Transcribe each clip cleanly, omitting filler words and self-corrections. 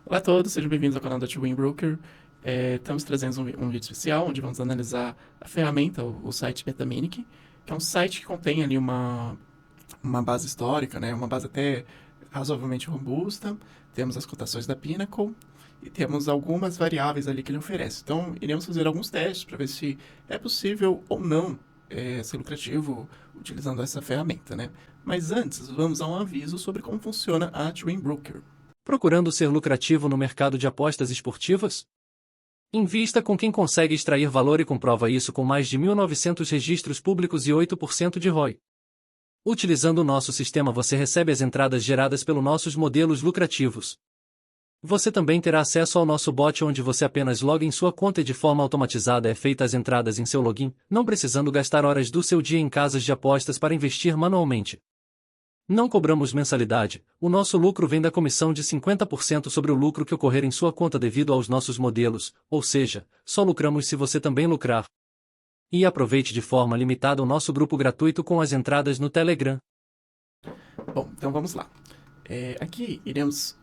Olá a todos, sejam bem-vindos ao canal da Twin Broker. Estamos trazendo um vídeo especial onde vamos analisar a ferramenta, o site Betaminic, que é um site que contém ali uma base histórica, né, uma base até razoavelmente robusta. Temos as cotações da Pinnacle e temos algumas variáveis ali que ele oferece. Então, iremos fazer alguns testes para ver se é possível ou não ser lucrativo utilizando essa ferramenta, né? Mas antes, vamos a um aviso sobre como funciona a Twin Broker. Procurando ser lucrativo no mercado de apostas esportivas? Invista com quem consegue extrair valor e comprova isso com mais de 1.900 registros públicos e 8% de ROI. Utilizando o nosso sistema você recebe as entradas geradas pelos nossos modelos lucrativos. Você também terá acesso ao nosso bot onde você apenas loga em sua conta e de forma automatizada é feita as entradas em seu login, não precisando gastar horas do seu dia em casas de apostas para investir manualmente. Não cobramos mensalidade, o nosso lucro vem da comissão de 50% sobre o lucro que ocorrer em sua conta devido aos nossos modelos, ou seja, só lucramos se você também lucrar. E aproveite de forma limitada o nosso grupo gratuito com as entradas no Telegram. Bom, então vamos lá. Aqui iremos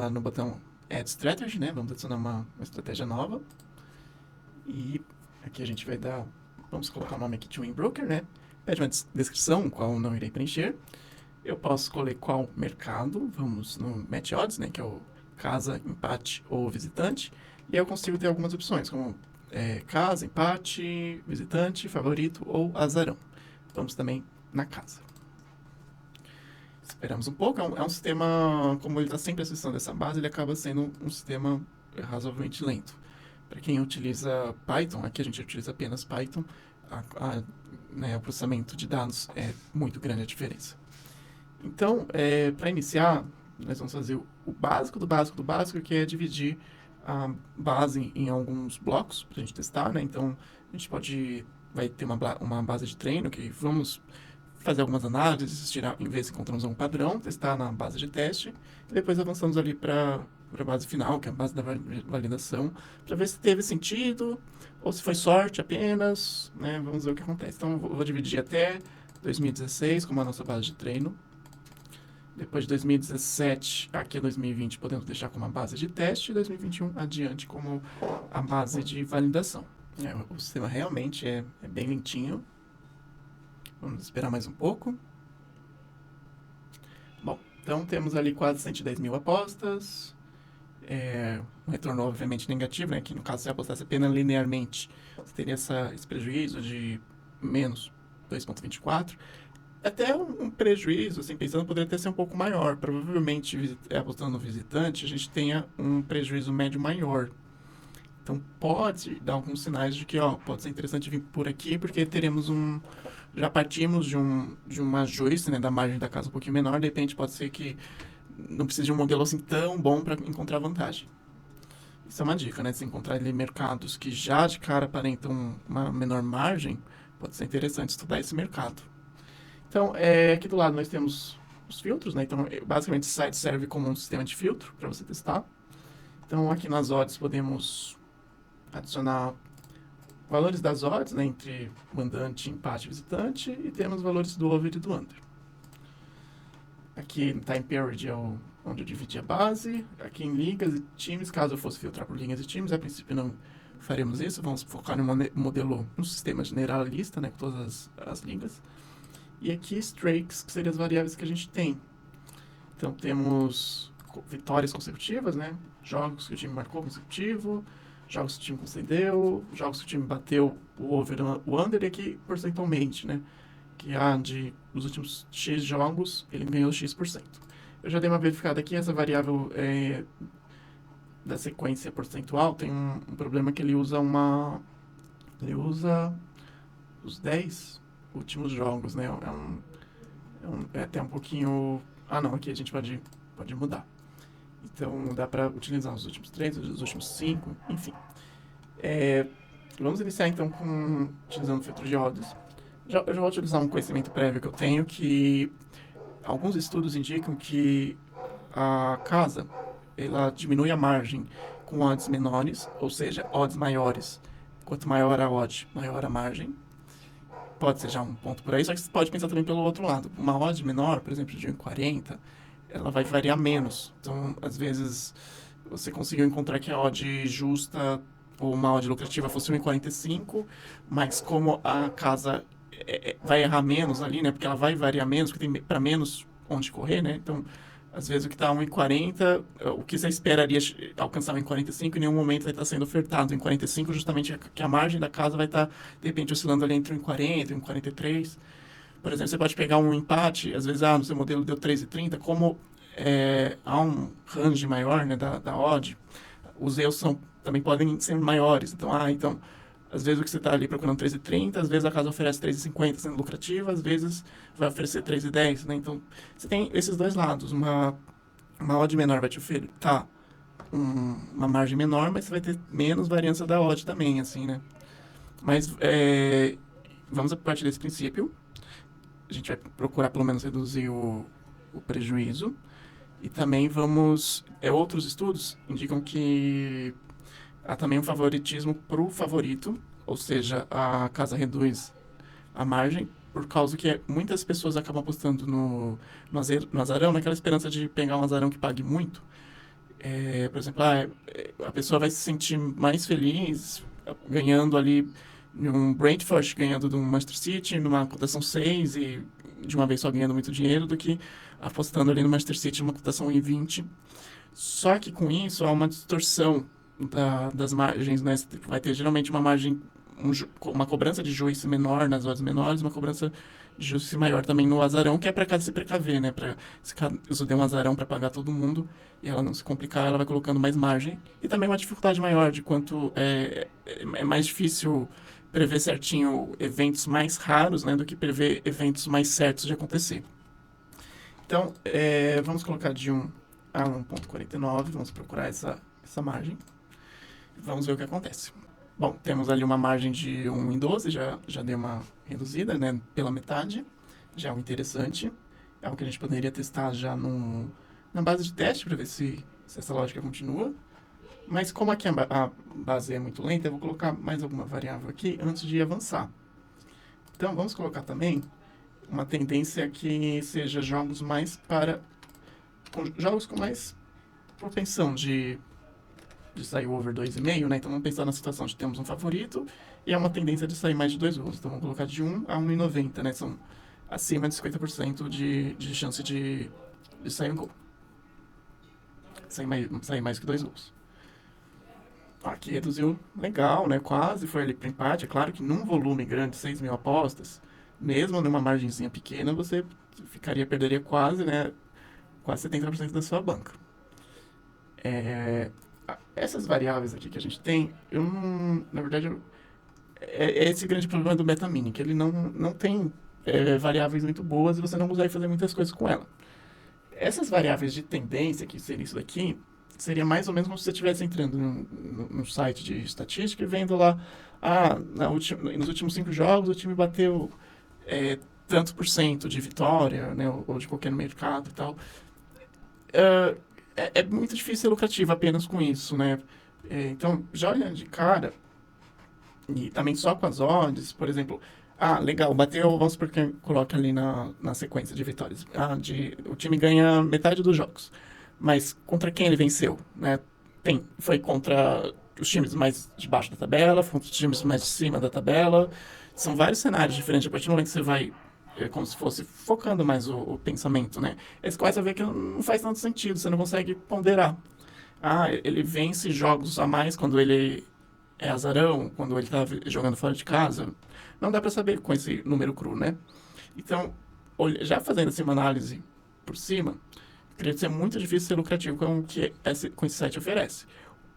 no botão Add Strategy, né? Vamos adicionar uma estratégia nova. E aqui a gente vai dar, vamos colocar o nome aqui Twin Broker, né? Pede uma descrição, qual não irei preencher. Eu posso escolher qual mercado, vamos no Match Odds, né, que é o casa, empate ou visitante, e aí eu consigo ter algumas opções, como casa, empate, visitante, favorito ou azarão. Vamos também na casa. Esperamos um pouco, é um sistema, como ele está sempre acessando essa base, ele acaba sendo um sistema razoavelmente lento. Para quem utiliza Python, aqui a gente utiliza apenas Python, o processamento de dados é muito grande a diferença. Então, para iniciar, nós vamos fazer o básico do básico do básico, que é dividir a base em alguns blocos para a gente testar, né? Então, a gente vai ter uma base de treino que vamos fazer algumas análises, tirar, em vez de encontrarmos um padrão, testar na base de teste, e depois avançamos ali para a base final, que é a base da validação, para ver se teve sentido ou se foi sorte apenas, né? Vamos ver o que acontece. Então, eu vou dividir até 2016 como a nossa base de treino. Depois de 2017, aqui é 2020, podemos deixar como a base de teste, e 2021 adiante como a base de validação. O sistema realmente é bem lentinho. Vamos esperar mais um pouco. Bom, então temos ali quase 110 mil apostas. Um retorno obviamente negativo, né? Que no caso se apostasse apenas linearmente, você teria esse prejuízo de menos 2,24. Até um prejuízo, assim, pensando, poderia até ser um pouco maior. Provavelmente, apostando no visitante, a gente tenha um prejuízo médio maior. Então, pode dar alguns sinais de que, pode ser interessante vir por aqui, porque teremos já partimos de um ajuste, né, da margem da casa um pouquinho menor. De repente, pode ser que não precise de um modelo assim tão bom para encontrar vantagem. Isso é uma dica, né? Se encontrar ali mercados que já de cara aparentam uma menor margem, pode ser interessante estudar esse mercado. Então, aqui do lado nós temos os filtros, né? Então, basicamente, esse site serve como um sistema de filtro para você testar. Então, aqui nas odds podemos adicionar valores das odds, né? Entre mandante, empate e visitante. E temos valores do over e do under. Aqui no Time Period é onde eu dividi a base. Aqui em ligas e times, caso eu fosse filtrar por linhas e times, a princípio não faremos isso. Vamos focar no modelo, no sistema generalista, né? Com todas as ligas. E aqui strikes, que seriam as variáveis que a gente tem. Então temos vitórias consecutivas, né? Jogos que o time marcou consecutivo, jogos que o time concedeu, jogos que o time bateu o over o under, e aqui percentualmente, né? Que dos últimos X jogos, ele ganhou X%. Eu já dei uma verificada aqui, essa variável da sequência percentual tem um problema que ele usa os 10 últimos jogos, né? É até um pouquinho... não, aqui a gente pode mudar. Então, dá para utilizar os últimos 3, os últimos 5, enfim. Vamos iniciar, então, utilizando o filtro de odds. Eu já vou utilizar um conhecimento prévio que eu tenho, que alguns estudos indicam que a casa, ela diminui a margem com odds menores, ou seja, odds maiores. Quanto maior a odd, maior a margem. Pode ser já um ponto por aí, só que você pode pensar também pelo outro lado. Uma odd menor, por exemplo, de 1,40, ela vai variar menos. Então, às vezes, você conseguiu encontrar que a odd justa ou uma odd lucrativa fosse 1,45, mas como a casa vai errar menos ali, né? Porque ela vai variar menos, porque tem para menos onde correr, né? Então, às vezes o que está 1,40, o que você esperaria alcançar 1,45, em nenhum momento vai estar sendo ofertado em 45, justamente que a margem da casa vai estar, de repente, oscilando ali entre 1,40 e 1,43. Por exemplo, você pode pegar um empate, às vezes, no seu modelo deu 3,30, como há um range maior, né, da odd, os erros também podem ser maiores. Então, às vezes o que você está ali procurando 3,30, às vezes a casa oferece 3,50 sendo lucrativa, às vezes vai oferecer 3,10, né? Então, você tem esses dois lados. Uma odd menor vai te ofertar uma margem menor, mas você vai ter menos variância da odd também, assim, né? Mas vamos a partir desse princípio. A gente vai procurar pelo menos reduzir o prejuízo. E também outros estudos indicam que há também um favoritismo para o favorito, ou seja, a casa reduz a margem, por causa que muitas pessoas acabam apostando no azarão, naquela esperança de pegar um azarão que pague muito. Por exemplo, a pessoa vai se sentir mais feliz ganhando ali um Brentford, ganhando do Manchester City, numa cotação 6 e de uma vez só ganhando muito dinheiro, do que apostando ali no Manchester City numa cotação 1,20. Só que com isso há uma distorção das margens, né? Vai ter geralmente uma margem, uma cobrança de juízo menor nas odds menores, uma cobrança de juízo maior também no azarão, que é para casa se precaver, né? Se caso der um azarão para pagar todo mundo e ela não se complicar, ela vai colocando mais margem. E também uma dificuldade maior de quanto é mais difícil prever certinho eventos mais raros, né, do que prever eventos mais certos de acontecer. Então, vamos colocar de 1 a 1,49, vamos procurar essa margem. Vamos ver o que acontece. Bom, temos ali uma margem de 1,12, já deu uma reduzida, né, pela metade. Já é um interessante. É algo que a gente poderia testar já na base de teste para ver se essa lógica continua. Mas como aqui a base é muito lenta, eu vou colocar mais alguma variável aqui antes de avançar. Então, vamos colocar também uma tendência que seja jogos com mais propensão de sair over 2,5, né? Então, vamos pensar na situação de termos um favorito e há uma tendência de sair mais de 2 gols. Então, vamos colocar de 1 a 1,90, né? São acima de 50% de chance de sair um gol. Sair mais que 2 gols. Aqui reduziu legal, né? Quase foi ali para empate. É claro que num volume grande, 6 mil apostas, mesmo numa margenzinha pequena, você perderia quase, né? Quase 70% da sua banca. Essas variáveis aqui que a gente tem, na verdade, é esse grande problema do MetaMini, que ele não tem variáveis muito boas e você não consegue fazer muitas coisas com ela. Essas variáveis de tendência, que seria isso daqui, seria mais ou menos como se você estivesse entrando no site de estatística e vendo lá, nos últimos 5 jogos o time bateu tantos por cento de vitória, né, ou de qualquer mercado e tal. É muito difícil ser lucrativo apenas com isso, né? Então, já olhando de cara, e também só com as odds, por exemplo, legal, bateu, vamos supor que coloca ali na sequência de vitórias. O time ganha metade dos jogos. Mas contra quem ele venceu, né? Foi contra os times mais de baixo da tabela, foi contra os times mais de cima da tabela. São vários cenários diferentes. A partir do momento que você vai, como se fosse focando mais o pensamento, né? Aí você começa a ver que não faz tanto sentido, você não consegue ponderar. Ele vence jogos a mais quando ele é azarão, quando ele tá jogando fora de casa. Não dá para saber com esse número cru, né? Então, já fazendo assim uma análise por cima, acredito ser muito difícil ser lucrativo com o que esse site oferece.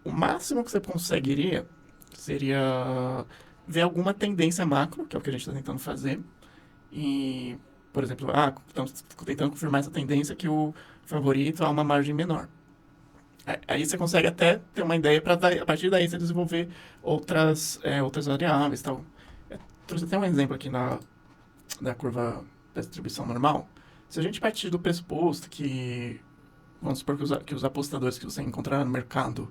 O máximo que você conseguiria seria ver alguma tendência macro, que é o que a gente está tentando fazer. E, por exemplo, estamos tentando confirmar essa tendência que o favorito há uma margem menor. Aí você consegue até ter uma ideia para a partir daí você desenvolver outras variáveis. Tal. Trouxe até um exemplo aqui da curva da distribuição normal. Se a gente partir do pressuposto que, vamos supor que os apostadores que você encontrar no mercado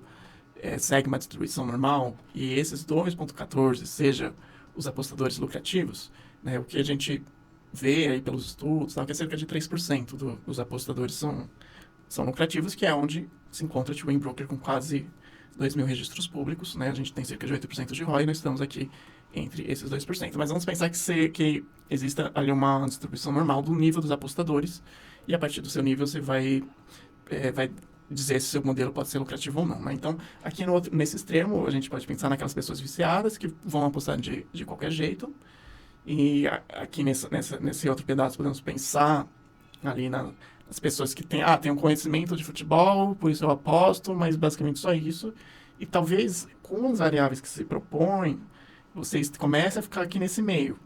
seguem uma distribuição normal e esses 2,14 sejam os apostadores lucrativos, né, o que a gente vê aí pelos estudos, que é cerca de 3% dos apostadores são lucrativos, que é onde se encontra Twin Broker com quase 2.000 registros públicos, né? A gente tem cerca de 8% de ROI e nós estamos aqui entre esses 2%. Mas vamos pensar que exista ali uma distribuição normal do nível dos apostadores e a partir do seu nível você vai dizer se o seu modelo pode ser lucrativo ou não, né? Então, aqui nesse extremo, a gente pode pensar naquelas pessoas viciadas que vão apostar de qualquer jeito. E aqui nesse outro pedaço podemos pensar ali nas pessoas que têm um conhecimento de futebol, por isso eu aposto, mas basicamente só isso. E talvez com as variáveis que se propõem, vocês comecem a ficar aqui nesse meio.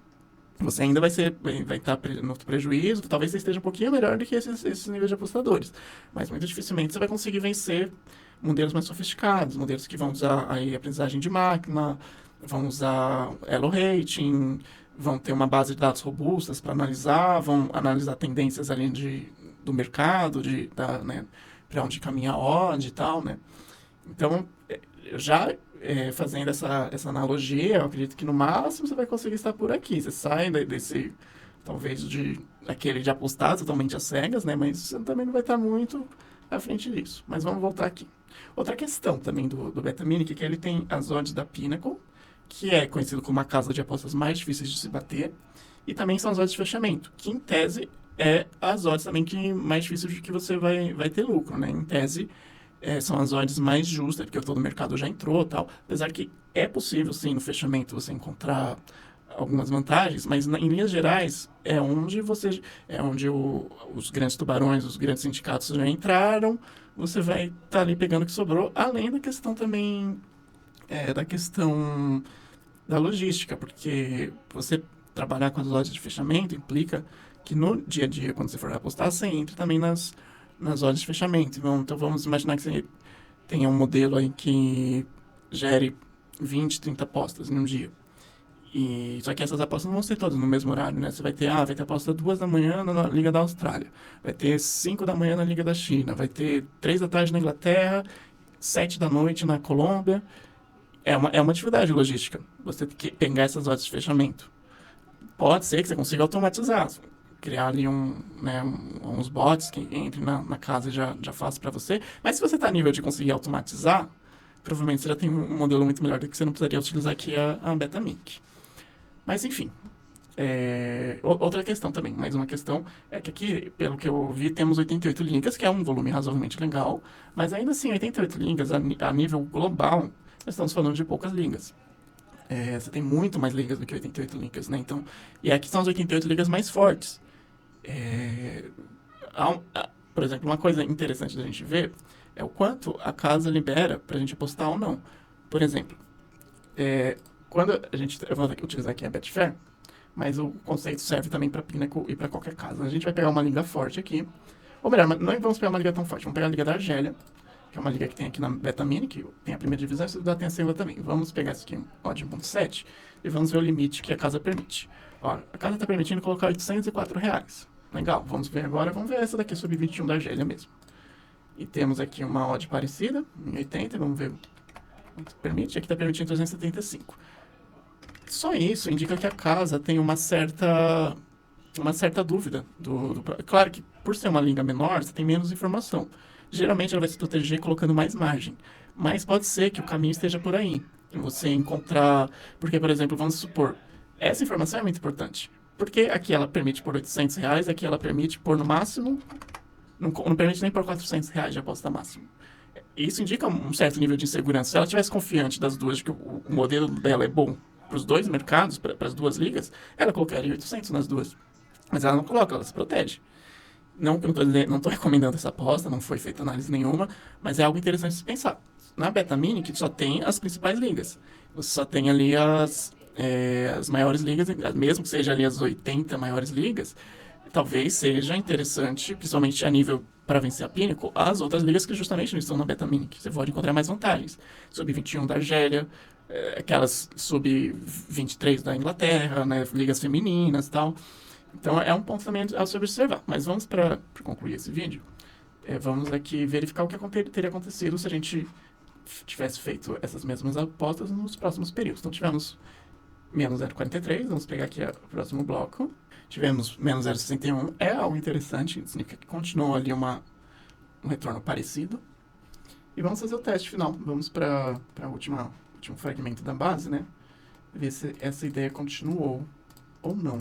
Você ainda vai estar no prejuízo, talvez você esteja um pouquinho melhor do que esses níveis de apostadores. Mas muito dificilmente você vai conseguir vencer modelos mais sofisticados, modelos que vão usar aí aprendizagem de máquina, vão usar Elo Rating, vão ter uma base de dados robustas para analisar, vão analisar tendências ali do mercado, né, para onde caminha a odd e tal, né? Então, já fazendo essa analogia, eu acredito que no máximo você vai conseguir estar por aqui. Você sai desse, talvez, aquele de apostar totalmente às cegas, né? Mas você também não vai estar muito à frente disso. Mas vamos voltar aqui. Outra questão também do Betamic é que ele tem as odds da Pinnacle, que é conhecido como a casa de apostas mais difíceis de se bater, e também são as odds de fechamento, que em tese é as odds também que mais difíceis de que você vai ter lucro, né? Em tese, são as odds mais justas, porque todo o mercado já entrou e tal. Apesar que é possível, sim, no fechamento você encontrar algumas vantagens, mas em linhas gerais é onde os grandes tubarões, os grandes sindicatos já entraram, você vai estar ali pegando o que sobrou, além da questão também da questão da logística, porque você trabalhar com as odds de fechamento implica que no dia a dia, quando você for apostar, você entra também nas odds de fechamento. Então vamos imaginar que você tenha um modelo aí que gere 20, 30 apostas em um dia. Só que essas apostas não vão ser todas no mesmo horário, né? Você vai ter aposta 2 da manhã na Liga da Austrália, vai ter 5 da manhã na Liga da China, vai ter 3 da tarde na Inglaterra, 7 da noite na Colômbia. É uma dificuldade logística, você tem que pegar essas odds de fechamento. Pode ser que você consiga automatizar, criar ali uns bots que entrem na casa e já façam para você. Mas se você está a nível de conseguir automatizar, provavelmente você já tem um modelo muito melhor do que você não precisaria utilizar aqui a Betamic. Mas enfim, outra questão também, mais uma questão, é que aqui, pelo que eu vi, temos 88 ligas, que é um volume razoavelmente legal, mas ainda assim, 88 ligas a nível global, nós estamos falando de poucas ligas. Você tem muito mais ligas do que 88 ligas, né? Então, e aqui são as 88 ligas mais fortes. Por exemplo, uma coisa interessante da gente ver é o quanto a casa libera para a gente apostar ou não. Por exemplo, quando eu vou utilizar aqui a Betfair, mas o conceito serve também para Pinnacle e para qualquer casa. A gente vai pegar uma liga forte aqui, ou melhor, não vamos pegar uma liga tão forte, vamos pegar a Liga da Argélia, que é uma liga que tem aqui na Betamic, que tem a primeira divisão e tem a segunda também. Vamos pegar isso aqui, odd 1.7, e vamos ver o limite que a casa permite. Ó, a casa está permitindo colocar R$804. Legal, vamos ver agora, vamos ver essa daqui, sub-21 da Argélia mesmo. E temos aqui uma odd parecida, em 80, vamos ver quanto permite, aqui está permitindo 375. Só isso indica que a casa tem uma certa dúvida. Claro que por ser uma liga menor, você tem menos informação. Geralmente ela vai se proteger colocando mais margem. Mas pode ser que o caminho esteja por aí. Você encontrar... Porque, por exemplo, vamos supor... Essa informação é muito importante. Porque aqui ela permite por R$800, aqui ela permite por no máximo... Não permite nem por R$400 de aposta máxima. Isso indica um certo nível de insegurança. Se ela estivesse confiante das duas, de que o modelo dela é bom para os dois mercados, para as duas ligas, ela colocaria 800 nas duas. Mas ela não coloca, ela se protege. Não estou recomendando essa aposta, não foi feita análise nenhuma, mas é algo interessante de se pensar. Na Betamic só tem as principais ligas. Você só tem ali as maiores ligas, mesmo que seja ali as 80 maiores ligas, talvez seja interessante, principalmente a nível para vencer a Pinnacle, as outras ligas que justamente não estão na Betamic. Você pode encontrar mais vantagens. Sub-21 da Argélia, aquelas sub-23 da Inglaterra, né, ligas femininas e tal. Então é um ponto também a se observar. Mas vamos para concluir esse vídeo. Vamos aqui verificar o que teria acontecido se a gente tivesse feito essas mesmas apostas nos próximos períodos. Então tivemos menos 0,43, vamos pegar aqui o próximo bloco. Tivemos menos 0,61, é algo interessante, significa que continuou ali um retorno parecido. E vamos fazer o teste final. Vamos para o último fragmento da base, né? Ver se essa ideia continuou ou não.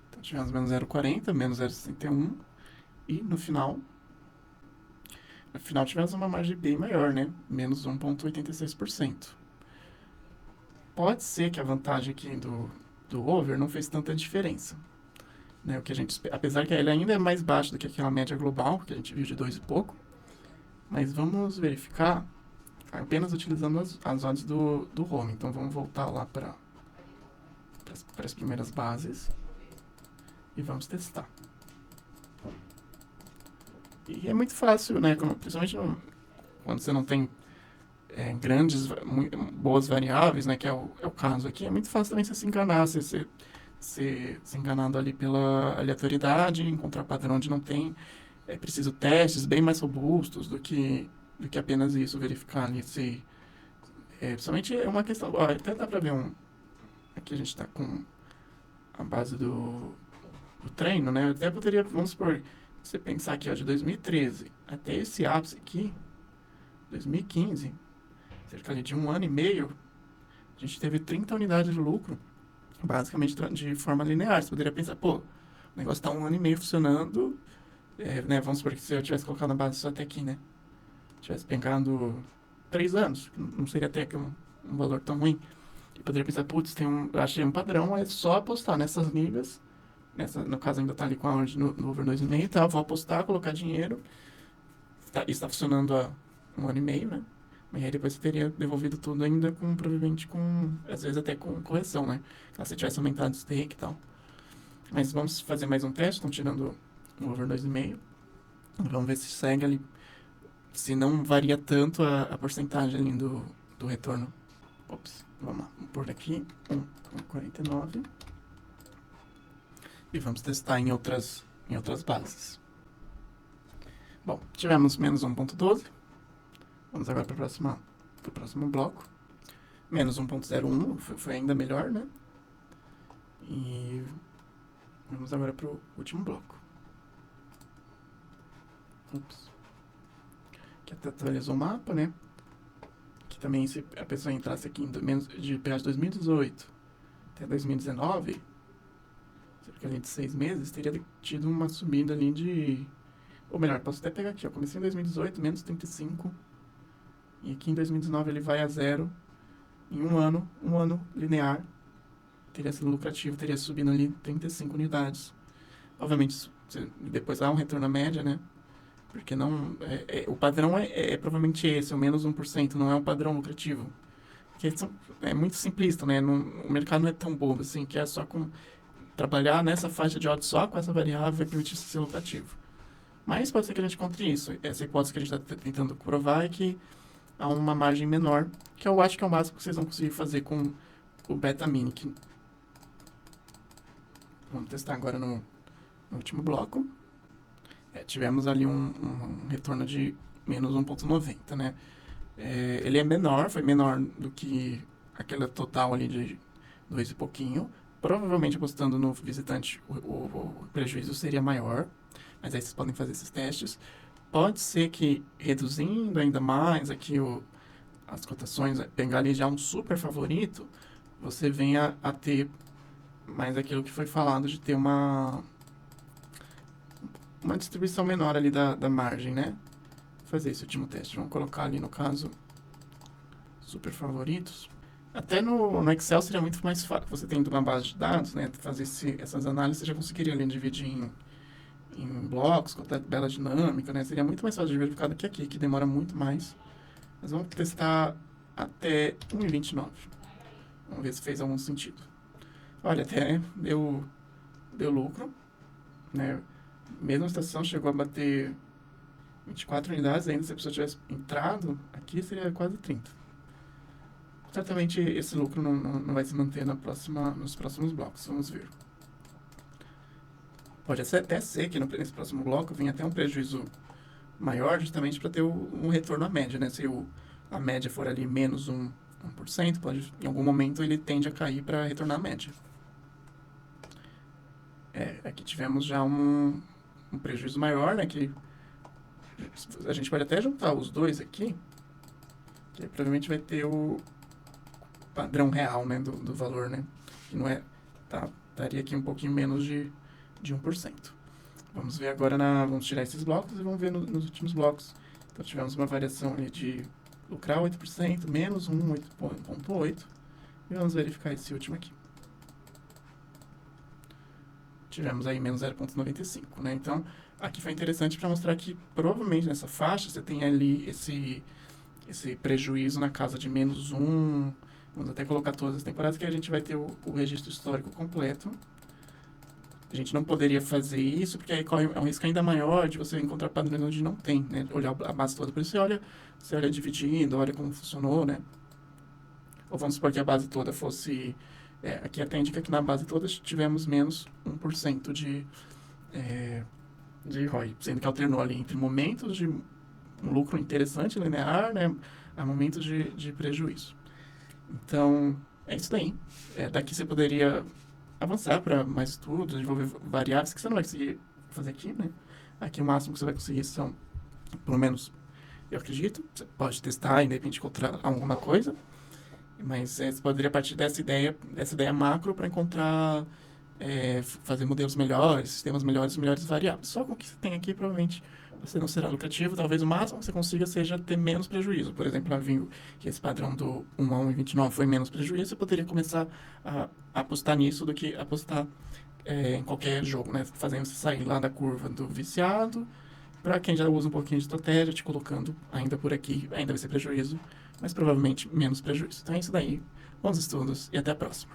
Então, tivemos menos 0,40, menos 0,61. E no final tivemos uma margem bem maior, né? Menos 1,86%. Pode ser que a vantagem aqui do over não fez tanta diferença. Né? O que a gente, apesar que ele ainda é mais baixo do que aquela média global, que a gente viu de 2 e pouco. Mas vamos verificar apenas utilizando as odds do home. Então vamos voltar lá para as primeiras bases e vamos testar. E é muito fácil, né? Principalmente quando você não tem boas variáveis, né? Que é o caso aqui. É muito fácil também você se enganar, se enganando ali pela aleatoriedade, encontrar padrão onde não tem. É preciso testes bem mais robustos do que apenas isso, verificar ali se... principalmente é uma questão... Ó, até dá para ver aqui a gente está com a base do treino, né? Eu até poderia, vamos supor, você pensar aqui, ó, de 2013 até esse ápice aqui, 2015, cerca ali de 1 ano e meio, a gente teve 30 unidades de lucro, basicamente de forma linear. Você poderia pensar, pô, o negócio está 1 ano e meio funcionando, né? Vamos supor que se eu tivesse colocado a base só até aqui, né? Tivesse pegado 3 anos, não seria até que um valor tão ruim. Eu poderia pensar, putz, eu achei um padrão, é só apostar nessas ligas. No caso ainda está ali com a ordem no over 2,5, tá? Vou apostar, colocar dinheiro. Isso está funcionando há 1 ano e meio, né? Mas aí depois você teria devolvido tudo ainda provavelmente às vezes até com correção, né? Caso você tivesse aumentado o stake e tal. Mas vamos fazer mais um teste, estão tirando o over 2,5. Vamos ver se segue ali, se não varia tanto a porcentagem ali do retorno. Ops, vamos lá, vamos pôr aqui 1,49. E vamos testar em outras bases. Bom, tivemos menos 1,12. Vamos agora para o próximo bloco. Menos 1,01, foi ainda melhor, né? E vamos agora para o último bloco. Ops. Aqui até atualizou o mapa, né? Aqui também, se a pessoa entrasse aqui de PA de 2018 até 2019, cerca ali de 6 meses, teria tido uma subida ali de... Ou melhor, posso até pegar aqui, ó. Comecei em 2018, menos 35. E aqui em 2019 ele vai a 0. Em um ano linear, teria sido lucrativo, teria subido ali 35 unidades. Obviamente, depois há um retorno à média, né? Porque não... o padrão é provavelmente esse, o menos 1%, não é um padrão lucrativo. Porque é muito simplista, né? O mercado não é tão bobo assim, que é só trabalhar nessa faixa de odds só com essa variável vai permitir ser lucrativo. Mas pode ser que a gente encontre isso. Essa hipótese que a gente está tentando provar é que há uma margem menor, que eu acho que é o máximo que vocês vão conseguir fazer com o beta mini. Vamos testar agora no último bloco. Tivemos ali um retorno de menos 1,90, né? Ele é menor, foi menor do que aquela total ali de 2 e pouquinho. Provavelmente, apostando no visitante, o prejuízo seria maior. Mas aí vocês podem fazer esses testes. Pode ser que, reduzindo ainda mais aqui as cotações, pegar ali já um super favorito, você venha a ter mais aquilo que foi falado de ter uma distribuição menor ali da margem, né? Vou fazer esse último teste. Vamos colocar ali, no caso, super favoritos. Até no Excel seria muito mais fácil. Você tendo uma base de dados, né? Fazer essas análises, você já conseguiria ali dividir em blocos, com tabela dinâmica, né? Seria muito mais fácil de verificar do que aqui, que demora muito mais. Mas vamos testar até 1,29. Vamos ver se fez algum sentido. Olha, até deu lucro, né? Mesmo a estação chegou a bater 24 unidades, ainda se a pessoa tivesse entrado, aqui seria quase 30. Certamente esse lucro não vai se manter nos próximos blocos, vamos ver. Pode até ser que nesse próximo bloco venha até um prejuízo maior, justamente para ter um retorno à média, né? Se a média for ali menos 1%, em algum momento ele tende a cair para retornar à média. Aqui tivemos já um prejuízo maior, né? Que a gente pode até juntar os dois aqui, que aí provavelmente vai ter o padrão real, né? Do valor, né? Que não é... Estaria aqui um pouquinho menos de 1%. Vamos ver agora vamos tirar esses blocos e vamos ver nos últimos blocos. Então tivemos uma variação ali de lucrar 8%, menos 8,8%. E vamos verificar esse último aqui. Tivemos aí menos 0,95, né? Então, aqui foi interessante para mostrar que provavelmente nessa faixa você tem ali esse prejuízo na casa de menos 1. Vamos até colocar todas as temporadas que a gente vai ter o registro histórico completo. A gente não poderia fazer isso, porque aí corre um risco ainda maior de você encontrar padrões onde não tem, né? Olhar a base toda. Por isso você olha dividindo, olha como funcionou, né? Ou vamos supor que a base toda fosse... aqui até indica que na base toda tivemos menos 1% de ROI, sendo que alternou ali entre momentos de um lucro interessante, linear, né? A momentos de prejuízo. Então, é isso daí. Daqui você poderia avançar para mais estudos, desenvolver variáveis que você não vai conseguir fazer aqui, né? Aqui o máximo que você vai conseguir são, pelo menos, eu acredito, você pode testar e de repente encontrar alguma coisa, mas você poderia partir dessa ideia macro para encontrar, fazer modelos melhores, sistemas melhores variáveis. Só com o que você tem aqui, provavelmente, você não será lucrativo. Talvez o máximo que você consiga seja ter menos prejuízo. Por exemplo, vindo que esse padrão do 1 a 1,29 foi menos prejuízo, você poderia começar a apostar nisso do que apostar em qualquer jogo, né? Fazendo você sair lá da curva do viciado, para quem já usa um pouquinho de estratégia, te colocando ainda por aqui, ainda vai ser prejuízo, mas provavelmente menos prejuízo. Então é isso daí. Bons estudos e até a próxima.